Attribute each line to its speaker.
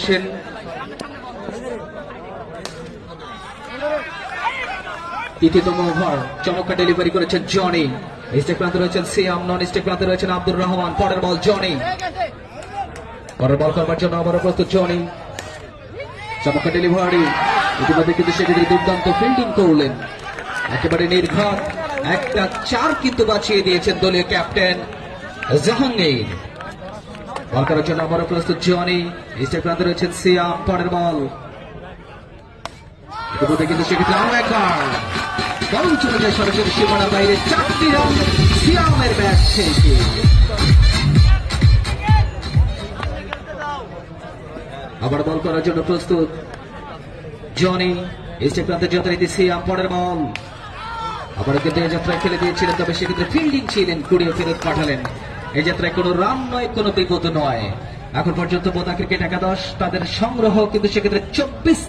Speaker 1: করছেন। তৃতীয়তম ওভার, চমৎকার ডেলিভারি করেছেন জনি। স্টেক প্রান্তে রয়েছেন সিয়াম, নন স্টেক প্রান্তে রয়েছেন আব্দুর রহমান। পরের বল জনি, পরের বল করবার জন্য আবারও প্রস্তুত জনি। চমৎকার ডেলিভারি, ইতিমধ্যে কিন্তু সেক্ষেত্রে দুর্দান্ত ফিল্ডিং করলেন, একেবারে নির্ঘাত একটা 4 কিন্তু বাঁচিয়ে দিয়েছেন দলীয় ক্যাপ্টেন জাহাঙ্গীর। বল করার জন্য আবারও প্রস্তুত জনি, স্টেক প্রান্তে রয়েছেন সিয়াম। পরের বল, ইতিমধ্যে কিন্তু সেক্ষেত্রে আরো একবার বল চলে যায় সরাসরি সীমানার বাইরে। 4টি রান সিয়ামের ব্যাট থেকে। আবার বল করার জন্য প্রস্তুত জনি, স্টেক প্রান্তে যথারীতি সিয়াম। পরের বল, আবারও কিন্তু এই যাত্রায় ফেলে দিয়েছিলেন, তবে সেক্ষেত্রে ফিল্ডিং ছিলেন, কুড়িয়ে ফেরত পাঠালেন। এই যাত্রায় কোনো রান নয়, কোনো বিপদ নয়। এখন পর্যন্ত বোদা ক্রিকেট একাদশ তাদের সংগ্রহ কিন্তু সেক্ষেত্রে 24